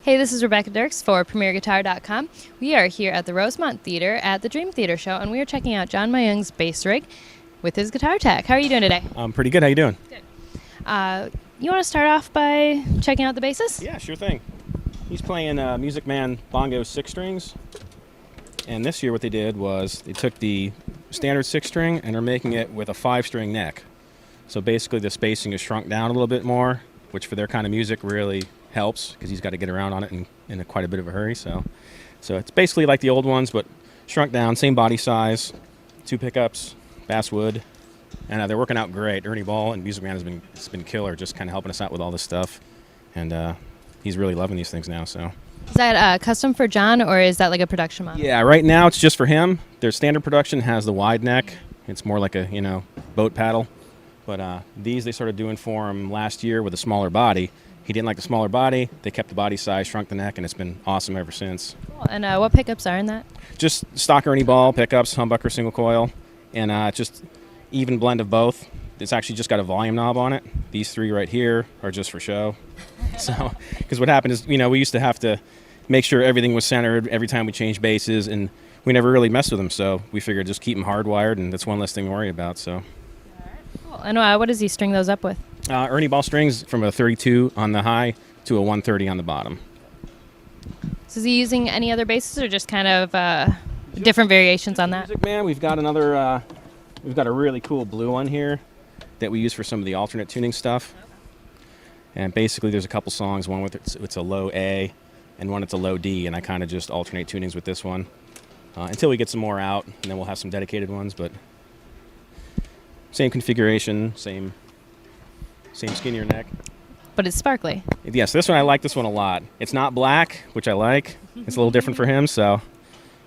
Hey, this is Rebecca Dirks for PremierGuitar.com. We are here at the Rosemont Theater at the Dream Theater Show, and we are checking out John Myung's bass rig with his guitar tech. How are you doing today? I'm pretty good. How you doing? Good. You want to start off by checking out the basses? Yeah, sure thing. He's playing Music Man Bongo 6 strings. And this year what they did was they took the standard 6 string and are making it with a 5-string neck. So basically the spacing is shrunk down a little bit more, which for their kind of music really helps because he's got to get around on it in quite a bit of a hurry. So it's basically like the old ones, but shrunk down, same body size, 2 pickups, basswood, and they're working out great. Ernie Ball and Music Man has been killer, just kind of helping us out with all this stuff, and he's really loving these things now. So. Is that custom for John, or is that like a production model? Yeah, right now it's just for him. Their standard production has the wide neck. It's more like a boat paddle, but these they started doing for him last year with a smaller body. He didn't like the smaller body. They kept the body size, shrunk the neck, and it's been awesome ever since. Cool. And what pickups are in that? Just stock Ernie Ball pickups, humbucker single coil, and just even blend of both. It's actually just got a volume knob on it. These 3 right here are just for show. So, because what happened is, we used to have to make sure everything was centered every time we changed basses, and we never really messed with them. So we figured just keep them hardwired, and that's one less thing to worry about. So. All right. Cool. And what does he string those up with? Ernie Ball strings from a 32 on the high to a 130 on the bottom. So is he using any other basses, or just kind of different variations on that? Music Man, we've got another. We've got a really cool blue one here that we use for some of the alternate tuning stuff. And basically, there's a couple songs. One with it's a low A, and one it's a low D, and I kind of just alternate tunings with this one until we get some more out, and then we'll have some dedicated ones. But same configuration, same skinnier neck. But it's sparkly. Yes, this one I like this one a lot. It's not black, which I like. It's a little different for him,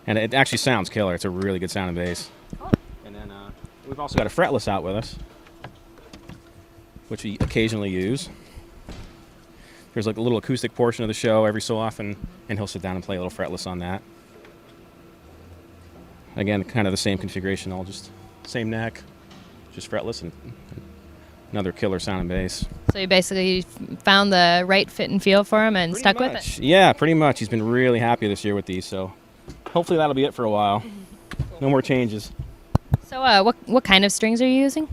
and it actually sounds killer. It's a really good sounding bass. Cool. And then we've also got a fretless out with us, which we occasionally use. There's like a little acoustic portion of the show every so often, and he'll sit down and play a little fretless on that. Again, kind of the same configuration, all just same neck, just fretless, and another killer sounding bass. So you basically found the right fit and feel for him and Pretty stuck much. with it? Yeah, pretty much. He's been really happy this year with these, so hopefully that'll be it for a while. No more changes. So what kind of strings are you using?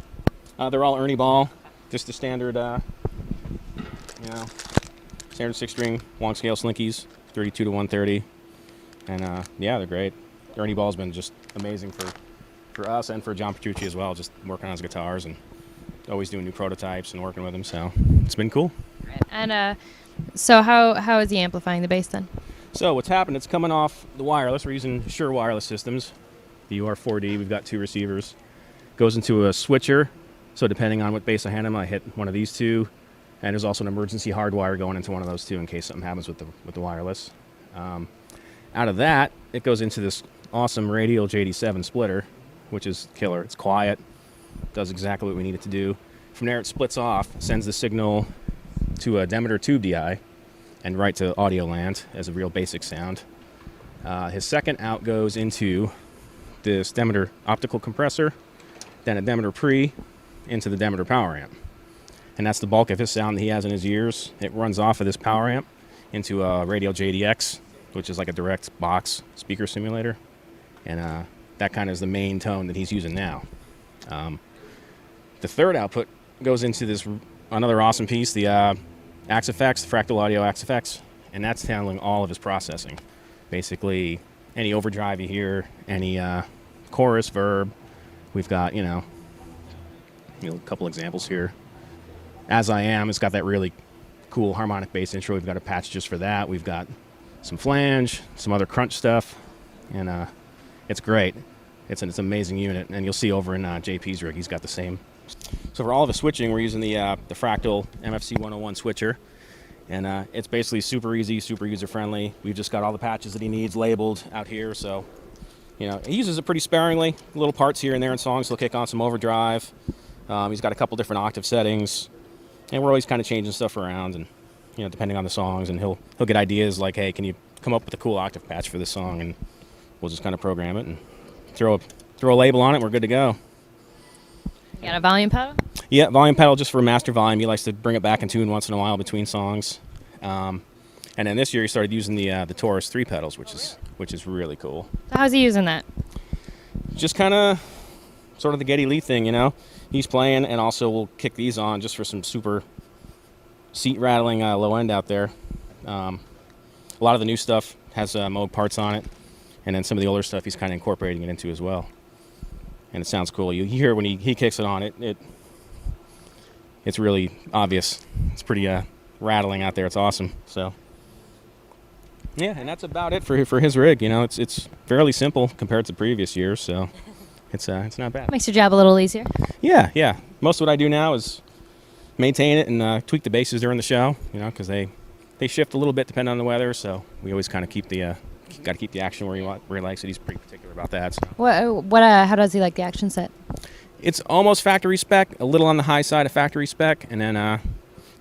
They're all Ernie Ball, just the standard, standard 6-string long scale slinkies, 32 to 130, and yeah, they're great. Ernie Ball's been just amazing for us and for John Petrucci as well, just working on his guitars and always doing new prototypes and working with him, so it's been cool. Right. And so how is he amplifying the bass then? So what's happened, it's coming off the wireless. We're using Shure wireless systems, the UR4D. We've got 2 receivers. Goes into a switcher, so depending on what bass I hand him, I hit one of these 2. And there's also an emergency hardwire going into one of those 2 in case something happens with the wireless. Out of that, it goes into this awesome Radial JD7 splitter, which is killer. It's quiet, does exactly what we need it to do. From there, it splits off, sends the signal to a Demeter tube DI, and right to Audioland as a real basic sound. His second out goes into this Demeter optical compressor, then a Demeter pre into the Demeter power amp. And that's the bulk of his sound that he has in his ears. It runs off of this power amp into a Radial JDX, which is like a direct box speaker simulator. And that kind of is the main tone that he's using now. The third output goes into this another awesome piece, the Axifx, the Fractal Audio Axifx, and that's handling all of his processing. Basically, any overdrive you hear, any chorus, verb. We've got, a couple examples here. As I Am, it's got that really cool harmonic bass intro. We've got a patch just for that. We've got some flange, some other crunch stuff, and it's great. It's an amazing unit, and you'll see over in JP's rig, he's got the same. So for all of the switching, we're using the Fractal MFC 101 switcher, and it's basically super easy, super user-friendly. We've just got all the patches that he needs labeled out here, so he uses it pretty sparingly. Little parts here and there in songs. He'll kick on some overdrive. He's got a couple different octave settings, and we're always kind of changing stuff around, and depending on the songs, and he'll get ideas like, hey, can you come up with a cool octave patch for this song, and we'll just kind of program it and throw a label on it, and we're good to go. You got a volume pedal? Yeah, volume pedal just for master volume. He likes to bring it back in tune once in a while between songs. And then this year he started using the Taurus 3 pedals, which is really cool. So how's he using that? Just kind of sort of the Geddy Lee thing, you know. He's playing, and also we'll kick these on just for some super seat rattling low end out there. A lot of the new stuff has Moog parts on it, and then some of the older stuff he's kind of incorporating it into as well. And it sounds cool. You hear when he kicks it on, it's really obvious. It's pretty rattling out there. It's awesome. So yeah, and that's about it for his rig. You know, it's fairly simple compared to previous years, so it's not bad. Makes your job a little easier. Yeah. Most of what I do now is maintain it and tweak the basses during the show. You know, because they shift a little bit depending on the weather. So we always kind of keep the got to keep the action where he likes it. He's pretty particular about that. So. How does he like the action set? It's almost factory spec, a little on the high side of factory spec, and then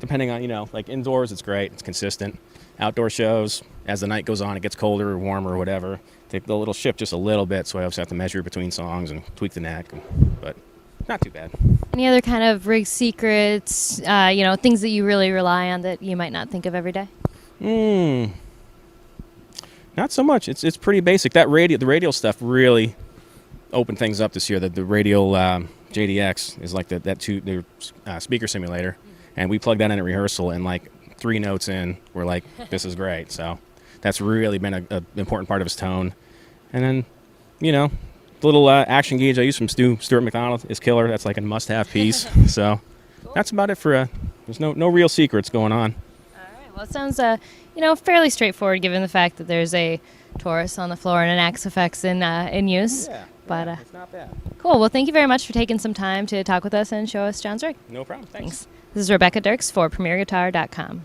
depending on, you know, like indoors, it's great, it's consistent. Outdoor shows, as the night goes on, it gets colder or warmer or whatever. The little shift just a little bit, so I always have to measure between songs and tweak the neck, but not too bad. Any other kind of rig secrets, things that you really rely on that you might not think of every day? Not so much. It's pretty basic. The radial stuff really opened things up this year. The radial JDX is like the speaker simulator, and we plugged that in at rehearsal, and like 3 notes in, we're like, this is great. So that's really been an important part of his tone. And then, you know, the little action gauge I use from Stuart McDonald is killer. That's like a must-have piece. So that's about it for there's no real secrets going on. All right. Well, it sounds fairly straightforward given the fact that there's a Taurus on the floor and an Axe FX in use. Yeah, but it's not bad. Cool. Well, thank you very much for taking some time to talk with us and show us John's rig. No problem. Thanks. This is Rebecca Dirks for PremierGuitar.com.